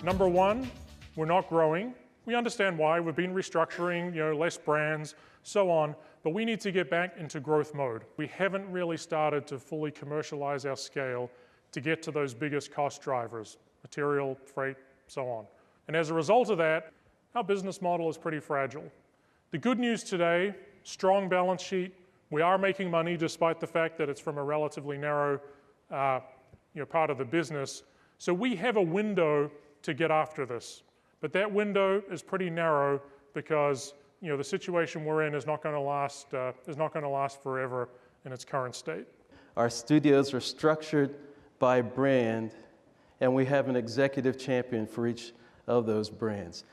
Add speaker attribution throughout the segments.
Speaker 1: Number one, we're not growing. We understand why. We've been restructuring, less brands, so on, but we need to get back into growth mode. We haven't really started to fully commercialize our scale to get to those biggest cost drivers, material, freight, so on. And as a result of that, our business model is pretty fragile. The good news today, strong balance sheet. We are making money despite the fact that it's from a relatively narrow part of the business. So we have a window to get after this. But that window is pretty narrow because the situation we're in is not going to last forever in its current state.
Speaker 2: Our studios are structured by brand, and we have an executive champion for each of those brands.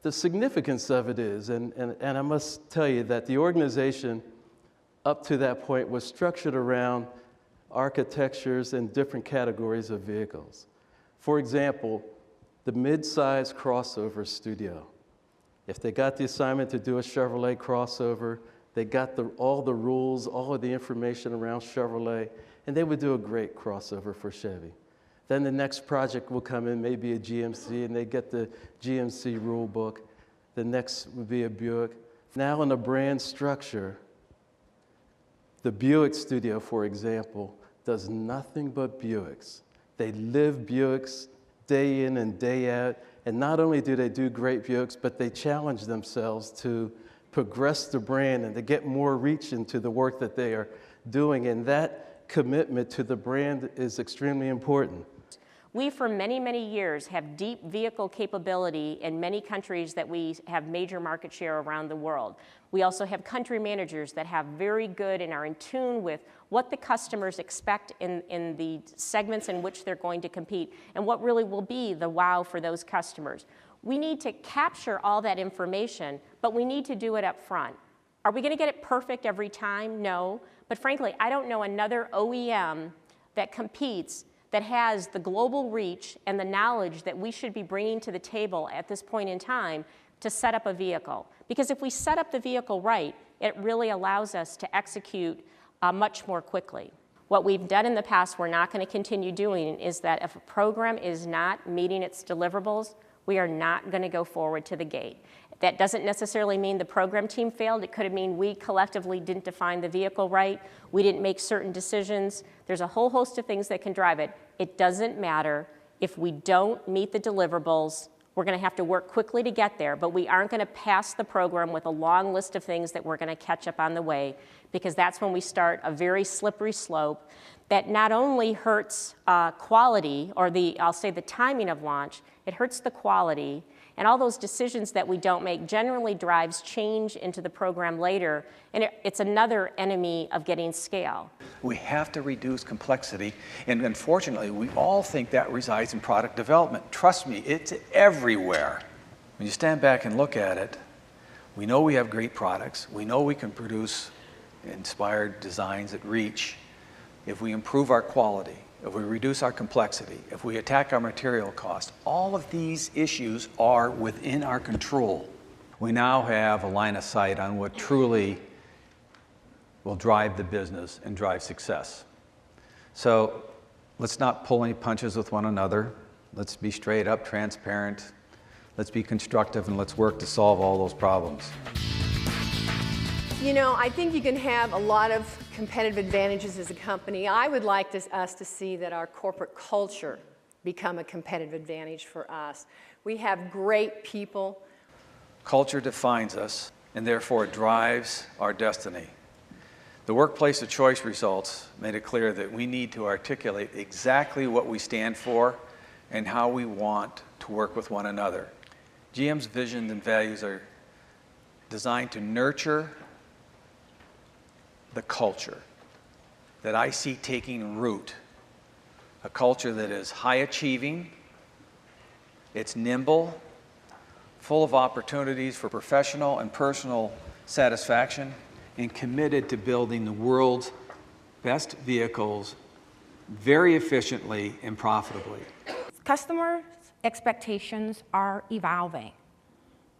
Speaker 2: The significance of it is, and I must tell you that the organization up to that point was structured around architectures and different categories of vehicles. For example, the mid-size crossover studio. If they got the assignment to do a Chevrolet crossover, they got all the rules, all of the information around Chevrolet, and they would do a great crossover for Chevy. Then the next project will come in, maybe a GMC, and they get the GMC rule book. The next would be a Buick. Now in a brand structure, the Buick studio, for example, does nothing but Buicks. They live Buicks day in and day out, and not only do they do great Buicks, but they challenge themselves to progress the brand and to get more reach into the work that they are doing, and that commitment to the brand is extremely important.
Speaker 3: We, for many, many years, have deep vehicle capability in many countries that we have major market share around the world. We also have country managers that have very good and are in tune with what the customers expect in the segments in which they're going to compete and what really will be the wow for those customers. We need to capture all that information, but we need to do it up front. Are we going to get it perfect every time? No. But frankly, I don't know another OEM that competes that has the global reach and the knowledge that we should be bringing to the table at this point in time to set up a vehicle. Because if we set up the vehicle right, it really allows us to execute much more quickly. What we've done in the past, we're not going to continue doing, is that if a program is not meeting its deliverables, we are not going to go forward to the gate. That doesn't necessarily mean the program team failed. It could have mean we collectively didn't define the vehicle right. We didn't make certain decisions. There's a whole host of things that can drive it. It doesn't matter. If we don't meet the deliverables, we're going to have to work quickly to get there, but we aren't going to pass the program with a long list of things that we're going to catch up on the way, because that's when we start a very slippery slope that not only hurts quality, or I'll say the timing of launch, it hurts the quality, and all those decisions that we don't make generally drives change into the program later, and it's another enemy of getting scale.
Speaker 4: We have to reduce complexity, and unfortunately, we all think that resides in product development. Trust me, it's everywhere. When you stand back and look at it, we know we have great products. We know we can produce inspired designs that reach. If we improve our quality, if we reduce our complexity, if we attack our material cost, all of these issues are within our control. We now have a line of sight on what truly will drive the business and drive success. So let's not pull any punches with one another. Let's be straight up, transparent. Let's be constructive, and let's work to solve all those problems.
Speaker 5: I think you can have a lot of competitive advantages as a company. I would like us to see that our corporate culture become a competitive advantage for us. We have great people.
Speaker 4: Culture defines us, and therefore it drives our destiny. The Workplace of Choice results made it clear that we need to articulate exactly what we stand for and how we want to work with one another. GM's vision and values are designed to nurture the culture that I see taking root, a culture that is high achieving, it's nimble, full of opportunities for professional and personal satisfaction, and committed to building the world's best vehicles very efficiently and profitably.
Speaker 6: Customer expectations are evolving,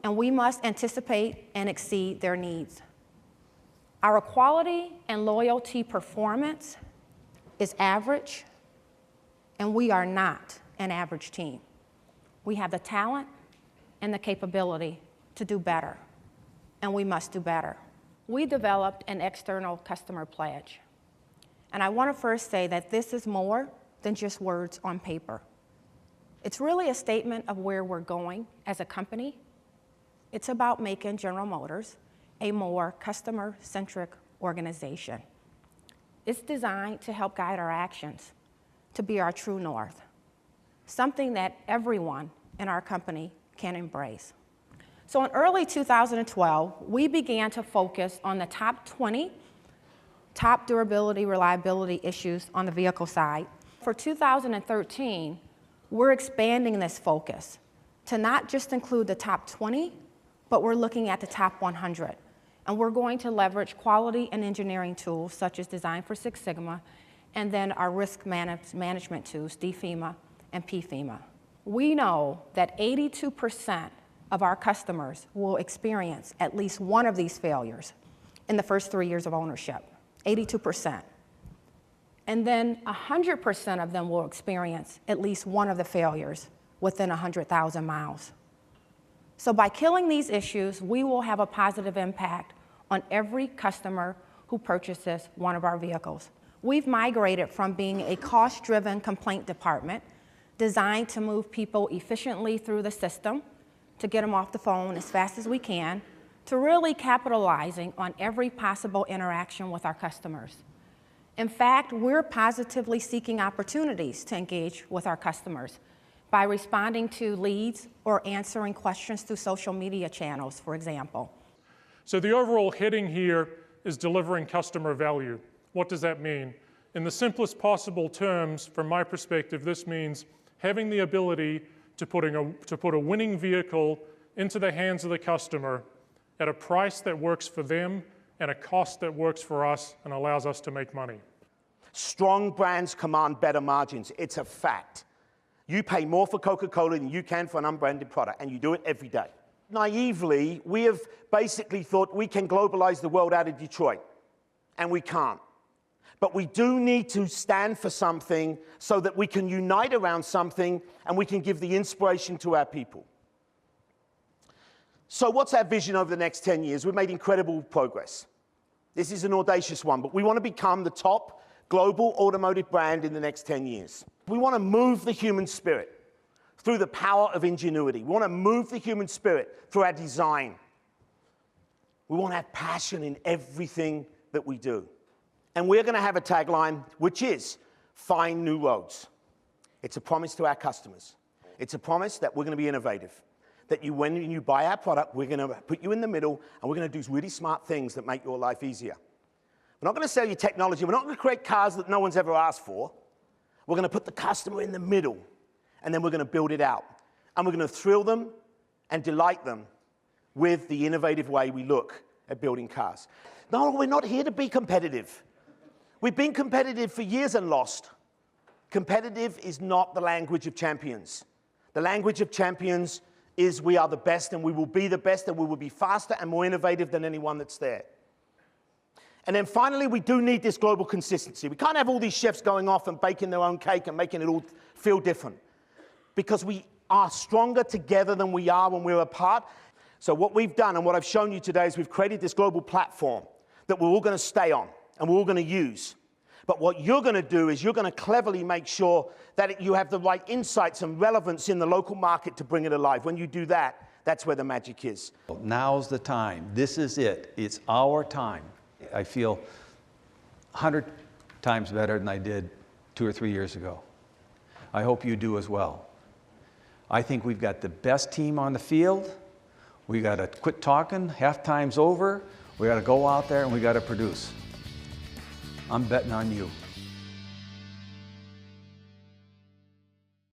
Speaker 6: and we must anticipate and exceed their needs. Our quality and loyalty performance is average, and we are not an average team. We have the talent and the capability to do better, and we must do better. We developed an external customer pledge. And I want to first say that this is more than just words on paper. It's really a statement of where we're going as a company. It's about making General Motors a more customer-centric organization. It's designed to help guide our actions, to be our true north, something that everyone in our company can embrace. So in early 2012, we began to focus on the top 20 top durability, reliability issues on the vehicle side. For 2013, we're expanding this focus to not just include the top 20, but we're looking at the top 100. And we're going to leverage quality and engineering tools such as Design for Six Sigma, and then our risk management tools, DFEMA and PFEMA. We know that 82% of our customers will experience at least one of these failures in the first 3 years of ownership, 82%. And then 100% of them will experience at least one of the failures within 100,000 miles. So by killing these issues, we will have a positive impact on every customer who purchases one of our vehicles. We've migrated from being a cost-driven complaint department designed to move people efficiently through the system, to get them off the phone as fast as we can, to really capitalizing on every possible interaction with our customers. In fact, we're positively seeking opportunities to engage with our customers by responding to leads or answering questions through social media channels, for example.
Speaker 1: So the overall heading here is delivering customer value. What does that mean? In the simplest possible terms, from my perspective, this means having the ability to put a winning vehicle into the hands of the customer at a price that works for them and a cost that works for us and allows us to make money.
Speaker 7: Strong brands command better margins. It's a fact. You pay more for Coca-Cola than you can for an unbranded product, and you do it every day. Naively, we have basically thought we can globalize the world out of Detroit, and we can't. But we do need to stand for something so that we can unite around something and we can give the inspiration to our people. So what's our vision over the next 10 years? We've made incredible progress. This is an audacious one, but we want to become the top global automotive brand in the next 10 years. We want to move the human spirit through the power of ingenuity. We want to move the human spirit through our design. We want to have passion in everything that we do. And we're going to have a tagline, which is, find new roads. It's a promise to our customers. It's a promise that we're going to be innovative. That when you buy our product, we're going to put you in the middle, and we're going to do really smart things that make your life easier. We're not going to sell you technology. We're not going to create cars that no one's ever asked for. We're going to put the customer in the middle, and then we're going to build it out. And we're going to thrill them and delight them with the innovative way we look at building cars. No, we're not here to be competitive. We've been competitive for years and lost. Competitive is not the language of champions. The language of champions is we are the best, and we will be the best, and we will be faster and more innovative than anyone that's there. And then finally, we do need this global consistency. We can't have all these chefs going off and baking their own cake and making it all feel different, because we are stronger together than we are when we're apart. So what we've done and what I've shown you today is we've created this global platform that we're all going to stay on and we're all going to use. But what you're going to do is you're going to cleverly make sure that you have the right insights and relevance in the local market to bring it alive. When you do that, that's where the magic is.
Speaker 4: Now's the time. This is it. It's our time. I feel 100 times better than I did 2 or 3 years ago. I hope you do as well. I think we've got the best team on the field. We got to quit talking. Halftime's over. We got to go out there and we got to produce. I'm betting on you.